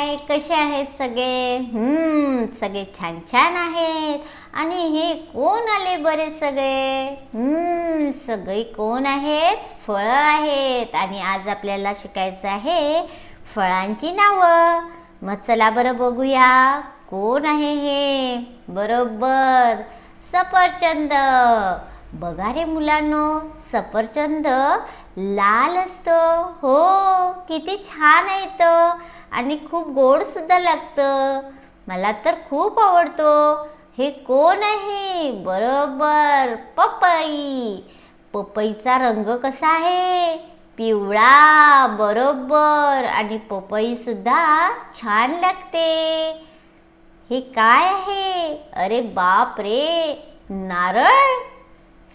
हाय, कसे आहेत सगळे? सगळे छान छान आहेत. आणि हे कोण आले बरे सगळे? सगळे कोण आहेत? फळं आहेत. आणि आज आपल्याला शिकायचं आहे फळांची नावं. मग चला बरं बघूया कोण आहे हे. बरोबर, सफरचंद. बघा रे मुलांनो, सफरचंद लाल असतं. हो, किती छान आहे तो. आणि खूप गोड सुद्धा लागतं. मला तर खूप आवडतो. हे कोण आहे? बरोबर, पपई. पपईचा रंग कसा आहे? पिवळा. बरोबर. आणि पपई सुद्धा छान लागते. हे काय आहे? अरे बाप रे, नारळ.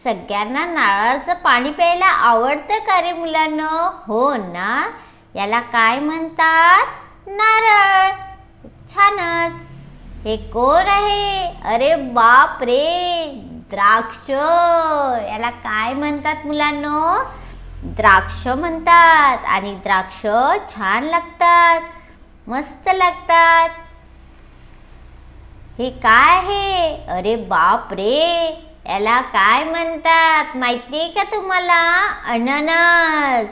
सगळ्यांना नारळाचं पाणी प्यायला आवडतं का रे मुलांनो? हो ना. याला काय म्हणतात? नारळ. छानच. हे कोण आहे? अरे बाप रे, द्राक्ष. याला काय म्हणतात मुलांनो? द्राक्ष म्हणतात. आणि द्राक्ष छान लागतात, मस्त लागतात. हे काय आहे? अरे बाप रे, याला काय म्हणतात माहितीये का तुम्हाला? अननस.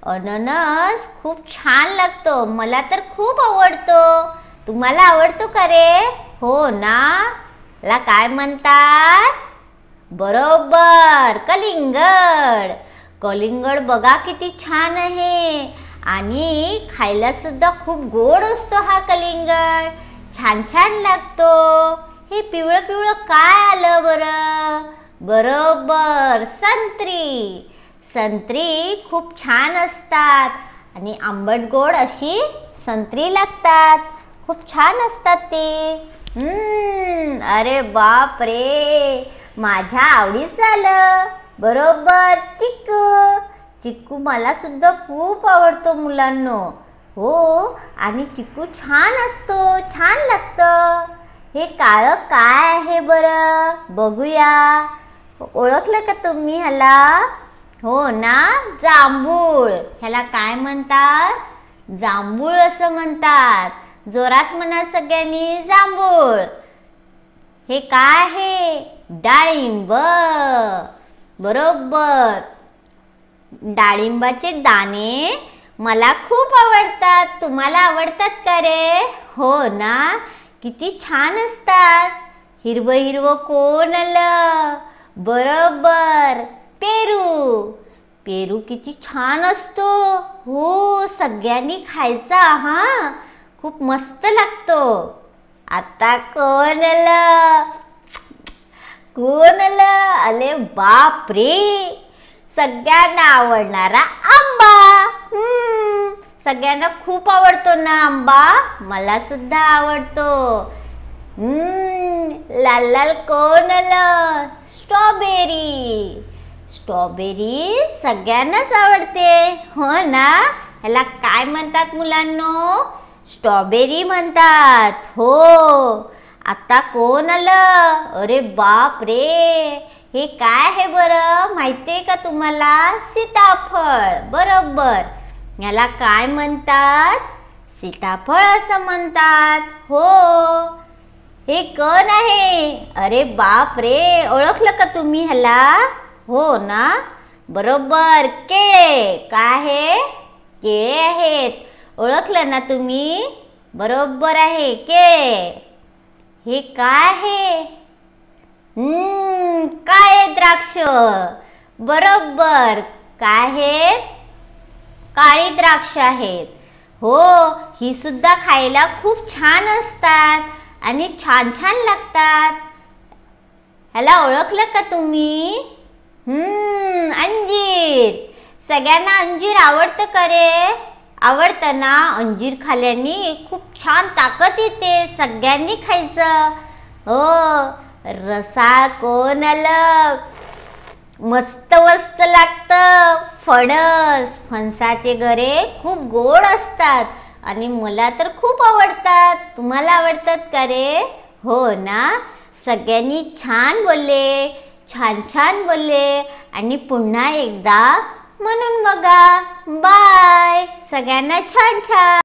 अननस खूप छान लागतो. मला तर खूप आवडतो. तुम्हाला आवडतो का रे? हो ना. याला काय म्हणतात? बरोबर, कलिंगड. कलिंगड बघा किती छान आहे. आणि खायला सुद्धा खूप गोड असतो हा कलिंगड. छान छान लागतो. हे पिवळं पिवळं काय आलं बरं? बरोबर, संत्री. संत्री खूप छान असतात. आणि आंबट गोड अशी संत्री लागतात. खूप छान असतात ते. अरे बाप रे, माझ्या आवडीचं आलं. बरोबर, चिक्कू. चिक्कू मला सुद्धा खूप आवडतो मुलांनो. हो, आणि चिक्कू छान असतो, छान लागतं. हे काळं काय आहे बरं? बघूया. ओळखलं का तुम्ही ह्याला? हो ना, जांभूळ. ह्याला काय म्हणतात? जांभूळ असं म्हणतात. जोरात म्हणा सगळ्यांनी, जांभूळ. हे काय आहे? डाळिंब. बरोबर. डाळिंबाचे दाणे मला खूप आवडतात. तुम्हाला आवडतात का रे? हो ना. किती छान असतात. हिरवं हिरवं कोण आलं? बरोबर, पेरू. पेरू किती छान असतो. हो, सगळ्यांनी खायचा हा. खूप मस्त लागतो. आता कोण आलं? कोण आलं? अरे बाप रे, सगळ्यांना आवडणारा आंबा. सगळ्यांना खूप आवडतो ना आंबा? मला सुद्धा आवडतो. लाल लाल कोण आलं? स्ट्रॉबेरी. स्ट्रॉबेरी सगळ्यांनाच आवडते. हो ना. ह्याला काय म्हणतात मुलांनो? स्ट्रॉबेरी म्हणतात. हो. आता कोण आलं? अरे बाप रे, हे काय आहे बरं? माहितीये का तुम्हाला? सीताफळ. बरोबर. याला काय म्हणतात? सीताफळ असं म्हणतात. हो. हे कोण आहे? अरे बाप रे, ओळखलं का तुम्ही ह्याला? हो ना. बरोबर, केळे. काय आहे? केळे आहेत. ओळखलं ना तुम्ही? बरोबर आहे, केळे. हे काय आहे? काळे द्राक्ष. बरोबर. काय आहेत? काळी द्राक्ष आहेत. हो, ही सुद्धा खायला खूप छान असतात. आणि छान छान लागतात. ह्याला ओळखलं का तुम्ही? अंजीर. सगळ्यांना अंजीर आवडतं का रे? आवडतं ना. अंजीर खाल्ल्याने खूप छान ताकद येते. सगळ्यांनी खायचं. हो. रसाळ कोण आलं? मस्त मस्त लागतं. फणस. फणसाचे गरे खूप गोड असतात. आणि मला तर खूप आवडतात. तुम्हाला आवडतात का रे? हो ना. सगळ्यांनी छान बोलले, छान छान बोलले. आणि पुन्हा एकदा म्हणून बघा. बाय. सगळ्यांना छान छान.